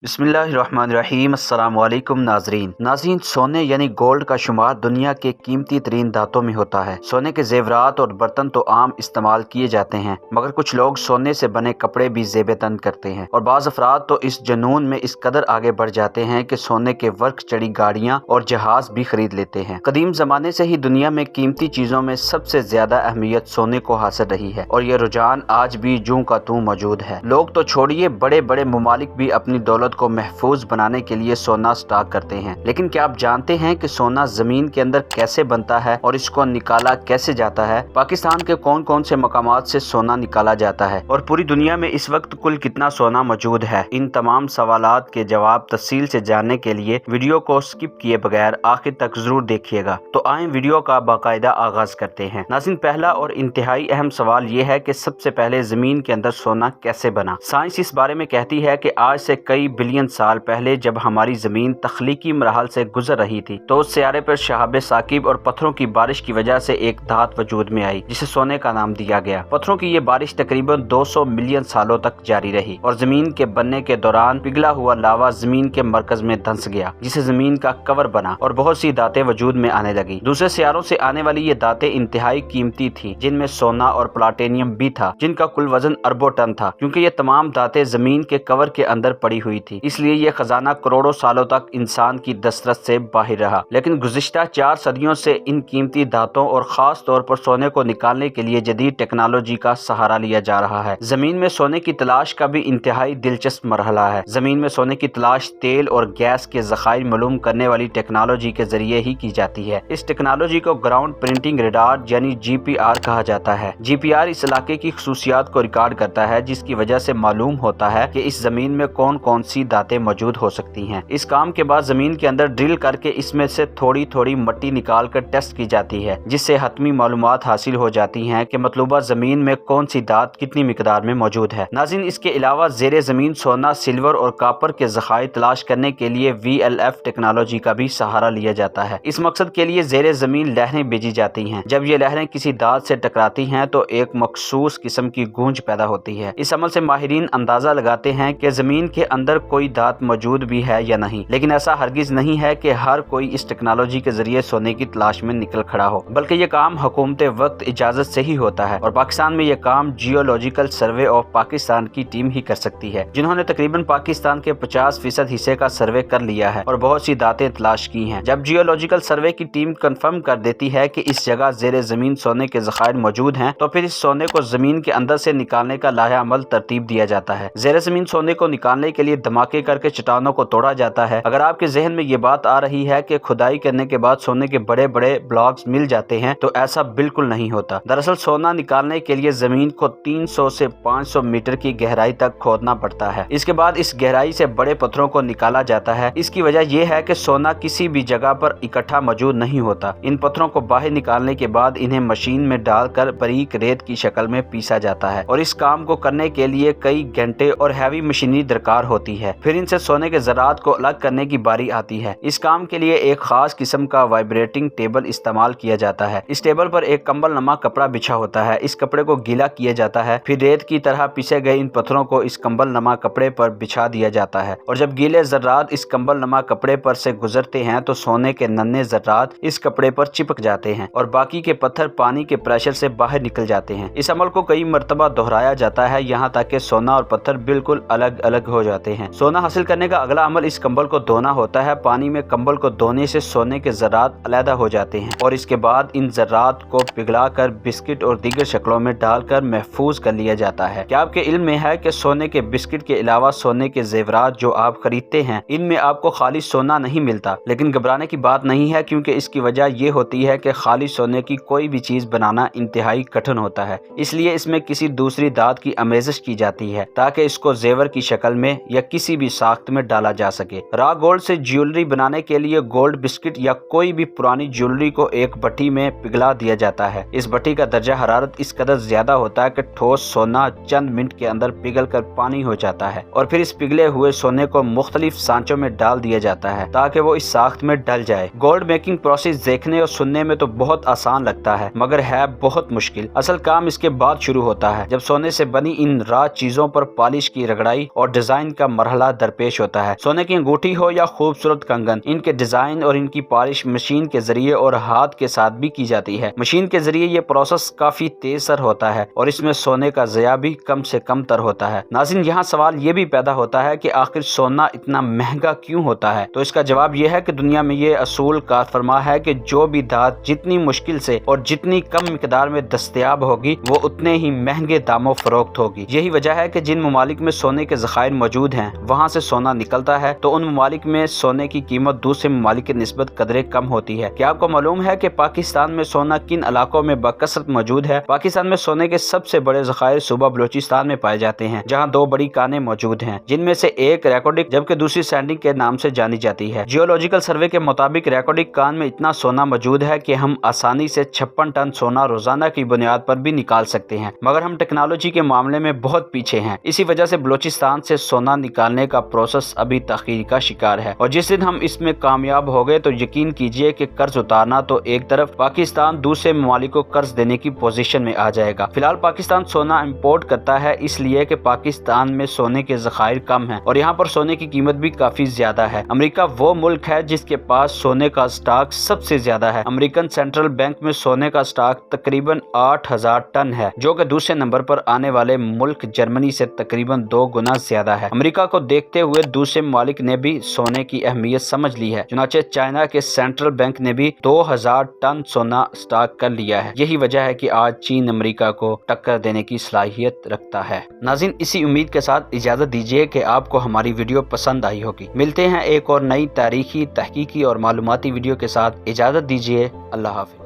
बिस्मिल्लाहिर्रहमानिर्रहीम। अस्सलाम वालेकुम नाज़रीन, सोने यानी गोल्ड का शुमार दुनिया के कीमती तरीन धातों में होता है। सोने के जेवरात और बर्तन तो आम इस्तेमाल किए जाते हैं, मगर कुछ लोग सोने से बने कपड़े भी ज़ेब-ए-तन करते हैं और बाज़ अफराद तो इस जुनून में इस कदर आगे बढ़ जाते हैं कि सोने के वर्क चढ़ी गाड़ियाँ और जहाज भी खरीद लेते हैं। कदीम ज़माने से ही दुनिया में कीमती चीज़ों में सबसे ज़्यादा अहमियत सोने को हासिल रही है और ये रुझान आज भी जूं का तूं मौजूद है। लोग तो छोड़िए, बड़े बड़े ममालिक भी अपनी दौलत को महफूज बनाने के लिए सोना स्टॉक करते हैं। लेकिन क्या आप जानते हैं कि सोना जमीन के अंदर कैसे बनता है और इसको निकाला कैसे जाता है? पाकिस्तान के कौन कौन से मकामात से सोना निकाला जाता है और पूरी दुनिया में इस वक्त कुल कितना सोना मौजूद है? इन तमाम सवालात के जवाब तफसील से जानने के लिए वीडियो को स्किप किए बगैर आखिर तक जरूर देखिएगा। तो आए वीडियो का बाकायदा आगाज करते हैं। नाज़रीन, पहला और इंतहाई अहम सवाल ये है कि सबसे पहले जमीन के अंदर सोना कैसे बना? साइंस इस बारे में कहती है कि आज से कई बिलियन साल पहले जब हमारी जमीन तख्लीकी मराहल से गुजर रही थी तो उस सियारे पर शहाब साकिब और पत्थरों की बारिश की वजह से एक धात वजूद में आई जिसे सोने का नाम दिया गया। पत्थरों की ये बारिश तकरीबन 200 मिलियन सालों तक जारी रही और जमीन के बनने के दौरान पिघला हुआ लावा जमीन के मरकज में धंस गया, जिसे जमीन का कवर बना और बहुत सी दातें वजूद में आने लगी। दूसरे सियारों से आने वाली ये दातें इंतहाई कीमती थी, जिनमें सोना और प्लाटिनियम भी था, जिनका कुल वजन अरबों टन था। क्योंकि ये तमाम दातें जमीन के कवर के अंदर पड़ी हुई थी, इसलिए ये खजाना करोड़ों सालों तक इंसान की दस्तरस से बाहर रहा। लेकिन गुज़िश्ता 4 सदियों से इन कीमती धातों और खास तौर पर सोने को निकालने के लिए जदीद टेक्नोलॉजी का सहारा लिया जा रहा है। जमीन में सोने की तलाश का भी इंतहाई दिलचस्प मरहला है। जमीन में सोने की तलाश तेल और गैस के ज़खायर मालूम करने वाली टेक्नोलॉजी के जरिए ही की जाती है। इस टेक्नोलॉजी को ग्राउंड प्रिंटिंग रडार यानी GPR कहा जाता है। GPR इस इलाके की खसूसियात को रिकॉर्ड करता है, जिसकी वजह से मालूम होता है कि इस जमीन में कौन कौन सी दातें मौजूद हो सकती हैं। इस काम के बाद जमीन के अंदर ड्रिल करके इसमें से थोड़ी थोड़ी मिट्टी निकाल कर टेस्ट की जाती है, जिससे हतमी मालूमात हासिल हो जाती हैं कि मतलूबा जमीन में कौन सी धात कितनी मिकदार में मौजूद है। नाज़रीन, इसके अलावा जेर जमीन सोना, सिल्वर और कॉपर के ज़खायर तलाश करने के लिए VLF टेक्नोलॉजी का भी सहारा लिया जाता है। इस मकसद के लिए जेर जमीन लहरें भेजी जाती हैं। जब ये लहरें किसी धात से टकराती हैं तो एक मखसूस किस्म की गूंज पैदा होती है। इस अमल से माहिरीन अंदाजा लगाते हैं कि जमीन के अंदर कोई धात मौजूद भी है या नहीं। लेकिन ऐसा हरगिज नहीं है कि हर कोई इस टेक्नोलॉजी के जरिए सोने की तलाश में निकल खड़ा हो, बल्कि ये काम हुकूमत वक्त इजाजत से ही होता है और पाकिस्तान में ये काम जियोलॉजिकल सर्वे ऑफ पाकिस्तान की टीम ही कर सकती है, जिन्होंने तकरीबन पाकिस्तान के 50% हिस्से का सर्वे कर लिया है और बहुत सी दातें तलाश की हैं। जब जियोलॉजिकल सर्वे की टीम कंफर्म कर देती है कि इस जगह जेर जमीन सोने के ज़खायर मौजूद हैं, तो फिर इस सोने को जमीन के अंदर से निकालने का लाहेअमल तरतीब दिया जाता है। जेर जमीन सोने को निकालने के लिए धमाके करके चट्टानों को तोड़ा जाता है। अगर आपके जहन में ये बात आ रही है कि खुदाई करने के बाद सोने के बड़े बड़े ब्लॉक्स मिल जाते हैं, तो ऐसा बिल्कुल नहीं होता। दरअसल सोना निकालने के लिए जमीन को 300 से 500 मीटर की गहराई तक खोदना पड़ता है। इसके बाद इस गहराई से बड़े पत्थरों को निकाला जाता है। इसकी वजह यह है कि सोना किसी भी जगह पर इकट्ठा मौजूद नहीं होता। इन पत्थरों को बाहर निकालने के बाद इन्हें मशीन में डालकर बारीक रेत की शक्ल में पीसा जाता है और इस काम को करने के लिए कई घंटे और हैवी मशीनरी दरकार होती है। फिर इनसे सोने के ज़रात को अलग करने की बारी आती है। इस काम के लिए एक खास किस्म का वाइब्रेटिंग टेबल इस्तेमाल किया जाता है। इस टेबल पर एक कंबल नमा कपड़ा बिछा होता है। इस कपड़े को गीला किया जाता है, फिर रेत की तरह पिसे गए इन पत्थरों को इस कंबल नमा कपड़े पर बिछा दिया जाता है और जब गीले ज़रात इस कंबल नमा कपड़े पर से गुजरते हैं तो सोने के नन्हे ज़रात इस कपड़े पर चिपक जाते हैं और बाकी के पत्थर पानी के प्रेशर से बाहर निकल जाते हैं। इस अमल को कई मरतबा दोहराया जाता है, यहाँ तक कि सोना और पत्थर बिल्कुल अलग अलग हो जाते हैं। सोना हासिल करने का अगला अमल इस कंबल को धोना होता है। पानी में कंबल को धोने से सोने के ज़रात अलहदा हो जाते हैं और इसके बाद इन ज़रात को पिघलाकर बिस्किट और दीगर शक्लों में डालकर महफूज कर लिया जाता है। क्या आपके इल्म में है कि सोने के बिस्किट के अलावा सोने के जेवरात जो आप खरीदते हैं, इनमें आपको खाली सोना नहीं मिलता? लेकिन घबराने की बात नहीं है, क्योंकि इसकी वजह ये होती है कि खाली सोने की कोई भी चीज बनाना इंतहाई कठिन होता है। इसलिए इसमें किसी दूसरी धात की आमेज़श की जाती है ताकि इसको जेवर की शक्ल में या किसी भी साख्त में डाला जा सके। रॉ गोल्ड से ज्वेलरी बनाने के लिए गोल्ड बिस्किट या कोई भी पुरानी ज्वेलरी को एक भट्टी में पिघला दिया जाता है। इस भट्टी का दर्जा हरारत इस कदर ज्यादा होता है कि ठोस सोना चंद मिनट के अंदर पिघल कर पानी हो जाता है और फिर इस पिघले हुए सोने को मुख्तलिफ सांचों में डाल दिया जाता है ताकि वो इस साख्त में डल जाए। गोल्ड मेकिंग प्रोसेस देखने और सुनने में तो बहुत आसान लगता है, मगर है बहुत मुश्किल। असल काम इसके बाद शुरू होता है, जब सोने से बनी इन रॉ चीजों पर पॉलिश की रगड़ाई और डिजाइन का मरहला दरपेश होता है। सोने की अंगूठी हो या खूबसूरत कंगन, इनके डिजाइन और इनकी पॉलिश मशीन के जरिए और हाथ के साथ भी की जाती है। मशीन के जरिए ये प्रोसेस काफी तेजर होता है और इसमें सोने का ज़या भी कम से कम तर होता है। नाज़रीन, यहाँ सवाल ये भी पैदा होता है कि आखिर सोना इतना महंगा क्यों होता है? तो इसका जवाब यह है कि दुनिया में ये असूल कार फरमा है कि जो भी धात जितनी मुश्किल से और जितनी कम मिकदार में दस्तयाब होगी वो उतने ही महंगे दामों फरोख्त होगी। यही वजह है कि जिन ममालिक में सोने के ज़खायर मौजूद हैं वहाँ से सोना निकलता है तो उन ममालिक में सोने की कीमत दूसरे ममालिक की निस्बत कदरे कम होती है। क्या आपको मालूम है कि पाकिस्तान में सोना किन इलाकों में बकसरत मौजूद है? पाकिस्तान में सोने के सबसे बड़े ज़खायर सूबा बलूचिस्तान में पाए जाते हैं, जहाँ 2 बड़ी कानें मौजूद हैं, जिनमें से एक रेकॉर्डिक जबकि दूसरी सैंडिंग के नाम से जानी जाती है। जियोलॉजिकल सर्वे के मुताबिक रेकॉर्डिक कान में इतना सोना मौजूद है कि हम आसानी से 56 टन सोना रोजाना की बुनियाद पर भी निकाल सकते हैं, मगर हम टेक्नोलॉजी के मामले में बहुत पीछे हैं। इसी वजह से बलूचिस्तान से सोना निकालने का प्रोसेस अभी तखीर का शिकार है और जिस दिन हम इसमें कामयाब हो गए तो यकीन कीजिए कि कर्ज उतारना तो एक तरफ, पाकिस्तान दूसरे ममालिक को कर्ज देने की पोजीशन में आ जाएगा। फिलहाल पाकिस्तान सोना इंपोर्ट करता है इसलिए कि पाकिस्तान में सोने के ज़खायर कम हैं और यहाँ पर सोने की कीमत भी काफी ज्यादा है। अमेरिका वो मुल्क है जिसके पास सोने का स्टॉक सबसे ज्यादा है। अमेरिकन सेंट्रल बैंक में सोने का स्टॉक तकरीबन 8000 टन है, जो कि दूसरे नंबर पर आने वाले मुल्क जर्मनी से तकरीबन 2 गुना ज्यादा है। अमेरिका को देखते हुए दूसरे ममालिक ने भी सोने की अहमियत समझ ली है। चुनाचे चाइना के सेंट्रल बैंक ने भी 2000 टन सोना स्टॉक कर लिया है। यही वजह है कि आज चीन अमेरिका को टक्कर देने की सलाहियत रखता है। नाज़रीन, इसी उम्मीद के साथ इजाजत दीजिए कि आपको हमारी वीडियो पसंद आई होगी। मिलते हैं एक और नई तारीखी, तहकीकी और मालूमाती वीडियो के साथ। इजाजत दीजिए। अल्लाह हाफ़िज़।